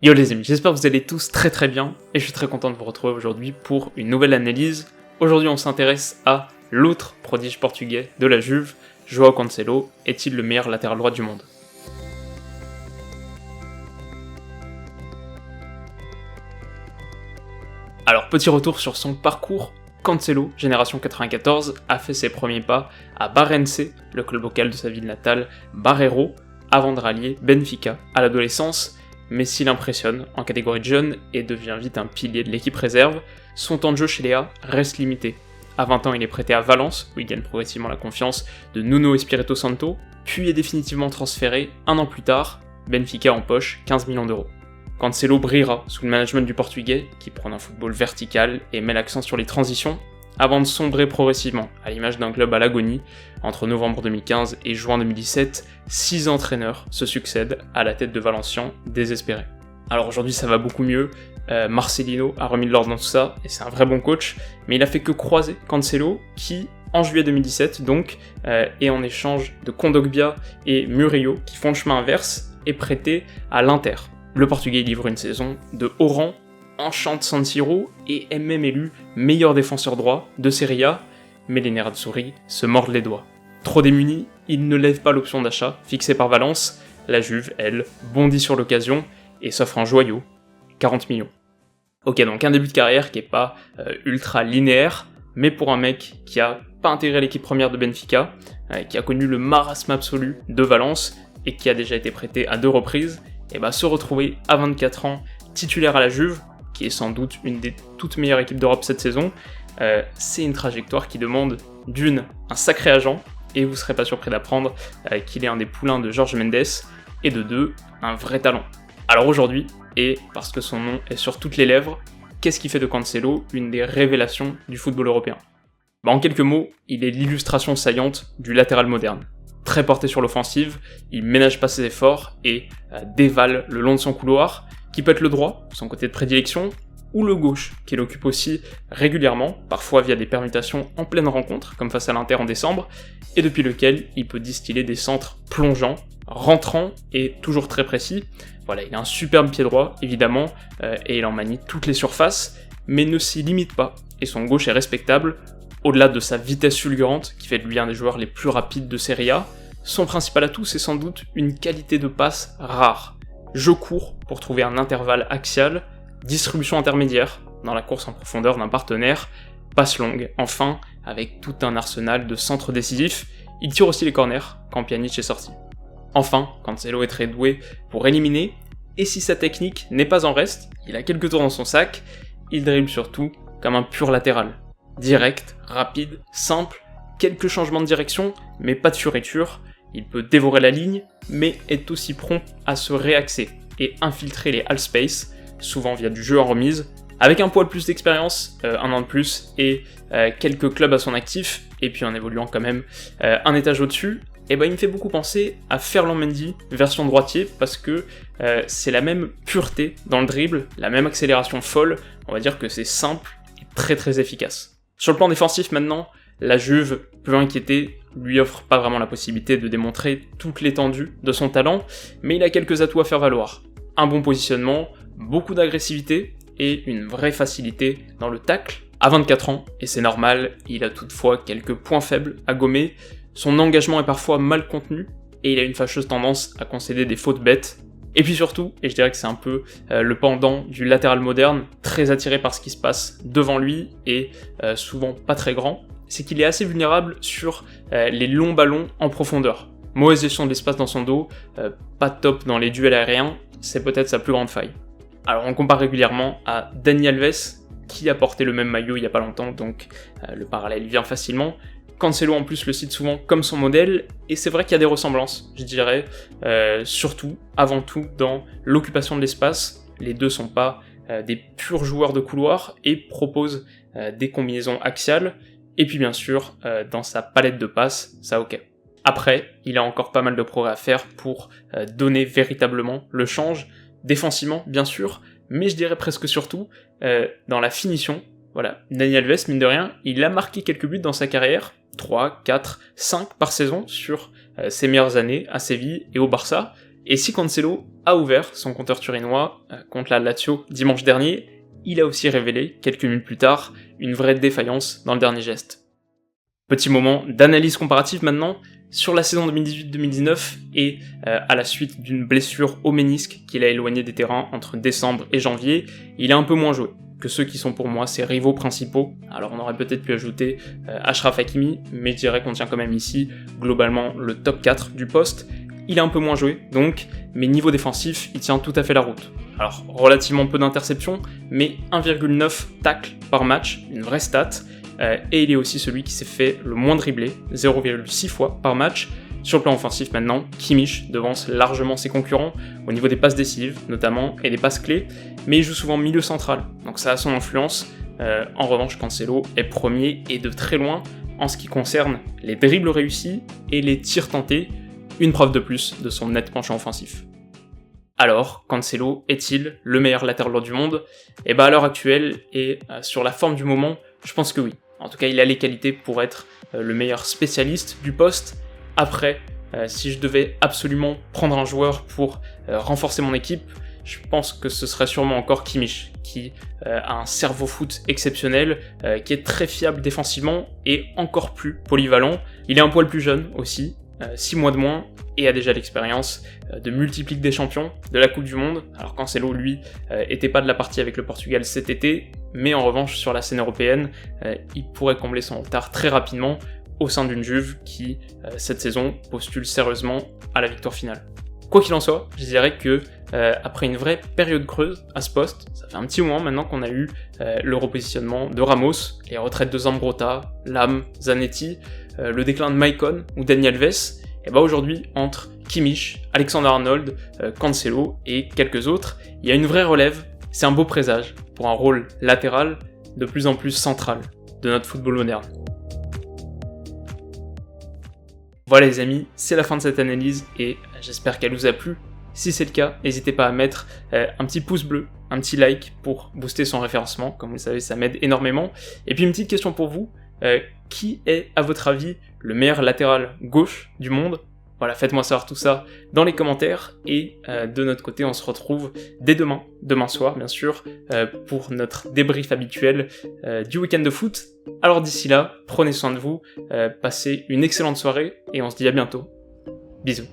Yo les amis, j'espère que vous allez tous très très bien et je suis très content de vous retrouver aujourd'hui pour une nouvelle analyse. Aujourd'hui on s'intéresse à l'autre prodige portugais de la Juve, João Cancelo. Est-il le meilleur latéral droit du monde? Alors petit retour sur son parcours. Cancelo, génération 94, a fait ses premiers pas à Barrense, le club local de sa ville natale, Barreiro, avant de rallier Benfica à l'adolescence. Mais s'il impressionne en catégorie de jeunes et devient vite un pilier de l'équipe réserve, son temps de jeu chez Léa reste limité. À 20 ans, il est prêté à Valence, où il gagne progressivement la confiance de Nuno Espirito Santo, puis est définitivement transféré un an plus tard, Benfica en poche 15 millions d'euros. Cancelo brillera sous le management du Portugais, qui prône un football vertical et met l'accent sur les transitions, avant de sombrer progressivement, à l'image d'un club à l'agonie. Entre novembre 2015 et juin 2017, 6 entraîneurs se succèdent à la tête de Valenciennes, désespérés. Alors aujourd'hui ça va beaucoup mieux, Marcelino a remis de l'ordre dans tout ça, et c'est un vrai bon coach, mais il a fait que croiser Cancelo, qui, en juillet 2017 donc, et en échange de Kondogbia et Murillo, qui font le chemin inverse, est prêté à l'Inter. Le Portugais livre une saison de haut rang, enchante San Siro et est même élu meilleur défenseur droit de Serie A, mais les Nerazzurri se mordent les doigts. Trop démunis, ils ne lèvent pas l'option d'achat fixée par Valence. La Juve, elle, bondit sur l'occasion et s'offre un joyau, 40 millions. Ok, donc un début de carrière qui est pas ultra linéaire, mais pour un mec qui a pas intégré l'équipe première de Benfica, qui a connu le marasme absolu de Valence et qui a déjà été prêté à 2 reprises, et bah se retrouver à 24 ans titulaire à la Juve, qui est sans doute une des toutes meilleures équipes d'Europe cette saison, c'est une trajectoire qui demande d'une, un sacré agent, et vous serez pas surpris d'apprendre qu'il est un des poulains de Jorge Mendes, et de 2, un vrai talent. Alors aujourd'hui, et parce que son nom est sur toutes les lèvres, qu'est-ce qui fait de Cancelo une des révélations du football européen? En quelques mots, il est l'illustration saillante du latéral moderne. Très porté sur l'offensive, il ménage pas ses efforts et dévale le long de son couloir, qui peut être le droit, son côté de prédilection, ou le gauche, qu'il occupe aussi régulièrement, parfois via des permutations en pleine rencontre, comme face à l'Inter en décembre, et depuis lequel il peut distiller des centres plongeants, rentrants et toujours très précis. Voilà, il a un superbe pied droit, évidemment, et il en manie toutes les surfaces, mais ne s'y limite pas, et son gauche est respectable. Au-delà de sa vitesse fulgurante, qui fait de lui un des joueurs les plus rapides de Serie A, son principal atout c'est sans doute une qualité de passe rare. Jeu court pour trouver un intervalle axial, distribution intermédiaire dans la course en profondeur d'un partenaire, passe longue, enfin, avec tout un arsenal de centres décisifs, il tire aussi les corners quand Pjanic est sorti. Enfin, Cancelo est très doué pour éliminer, et si sa technique n'est pas en reste, il a quelques tours dans son sac, il dribble surtout comme un pur latéral. Direct, rapide, simple, quelques changements de direction, mais pas de fioriture. Il peut dévorer la ligne, mais est aussi prompt à se réaxer et infiltrer les half space, souvent via du jeu en remise. Avec un poil plus d'expérience, un an de plus, et quelques clubs à son actif, et puis en évoluant quand même un étage au-dessus, et il me fait beaucoup penser à Ferland Mendy, version droitier, parce que c'est la même pureté dans le dribble, la même accélération folle, on va dire que c'est simple et très très efficace. Sur le plan défensif maintenant, la Juve peut inquiéter, lui offre pas vraiment la possibilité de démontrer toute l'étendue de son talent, mais il a quelques atouts à faire valoir. Un bon positionnement, beaucoup d'agressivité et une vraie facilité dans le tacle. À 24 ans, et c'est normal, il a toutefois quelques points faibles à gommer, son engagement est parfois mal contenu, et il a une fâcheuse tendance à concéder des fautes bêtes. Et puis surtout, et je dirais que c'est un peu le pendant du latéral moderne, très attiré par ce qui se passe devant lui, et souvent pas très grand, c'est qu'il est assez vulnérable sur les longs ballons en profondeur. Mauvaise gestion de l'espace dans son dos, pas top dans les duels aériens, c'est peut-être sa plus grande faille. Alors on compare régulièrement à Dani Alves, qui a porté le même maillot il y a pas longtemps, donc le parallèle vient facilement. Cancelo en plus le cite souvent comme son modèle, et c'est vrai qu'il y a des ressemblances, je dirais, surtout, avant tout, dans l'occupation de l'espace. Les deux sont pas des purs joueurs de couloir, et proposent des combinaisons axiales, et puis bien sûr, dans sa palette de passes, ça ok. Après, il a encore pas mal de progrès à faire pour donner véritablement le change, défensivement bien sûr, mais je dirais presque surtout dans la finition. Voilà, Dani Alves, mine de rien, il a marqué quelques buts dans sa carrière, 3, 4, 5 par saison sur ses meilleures années à Séville et au Barça, Et si Cancelo a ouvert son compteur turinois contre la Lazio dimanche dernier, il a aussi révélé, quelques minutes plus tard, une vraie défaillance dans le dernier geste. Petit moment d'analyse comparative maintenant, sur la saison 2018-2019 et à la suite d'une blessure au ménisque qui l'a éloigné des terrains entre décembre et janvier, il a un peu moins joué que ceux qui sont pour moi ses rivaux principaux. Alors on aurait peut-être pu ajouter Achraf Hakimi, mais je dirais qu'on tient quand même ici globalement le top 4 du poste. Il a un peu moins joué donc, mais niveau défensif, il tient tout à fait la route. Alors relativement peu d'interceptions, mais 1,9 tacles par match, une vraie stat, et il est aussi celui qui s'est fait le moins dribbler, 0,6 fois par match. Sur le plan offensif maintenant, Kimmich devance largement ses concurrents au niveau des passes décisives notamment et des passes clés, mais il joue souvent milieu central, donc ça a son influence. En revanche, Cancelo est premier et de très loin en ce qui concerne les dribbles réussis et les tirs tentés, une preuve de plus de son net penchant offensif. Alors, Cancelo est-il le meilleur latéral droit du monde ? Et à l'heure actuelle et sur la forme du moment, je pense que oui. En tout cas, il a les qualités pour être le meilleur spécialiste du poste. Après, si je devais absolument prendre un joueur pour renforcer mon équipe, je pense que ce serait sûrement encore Kimmich, qui a un cerveau foot exceptionnel, qui est très fiable défensivement et encore plus polyvalent. Il est un poil plus jeune aussi, 6 mois de moins, et a déjà l'expérience de multiples Ligues des Champions, de la Coupe du Monde, alors Cancelo, lui, était pas de la partie avec le Portugal cet été, mais en revanche, sur la scène européenne, il pourrait combler son retard très rapidement au sein d'une Juve qui, cette saison, postule sérieusement à la victoire finale. Quoi qu'il en soit, je dirais que après une vraie période creuse à ce poste, ça fait un petit moment maintenant qu'on a eu le repositionnement de Ramos, les retraites de Zambrotta, Lam, Zanetti, le déclin de Maicon ou Dani Alves, et aujourd'hui, entre Kimmich, Alexander-Arnold, Cancelo et quelques autres, il y a une vraie relève, c'est un beau présage pour un rôle latéral de plus en plus central de notre football moderne. Voilà les amis, c'est la fin de cette analyse et j'espère qu'elle vous a plu. Si c'est le cas, n'hésitez pas à mettre un petit pouce bleu, un petit like pour booster son référencement, comme vous le savez ça m'aide énormément. Et puis une petite question pour vous, qui est à votre avis le meilleur latéral gauche du monde ? Voilà, faites-moi savoir tout ça dans les commentaires et de notre côté on se retrouve dès demain soir bien sûr, pour notre débrief habituel du week-end de foot. Alors d'ici là, prenez soin de vous, passez une excellente soirée et on se dit à bientôt. Bisous.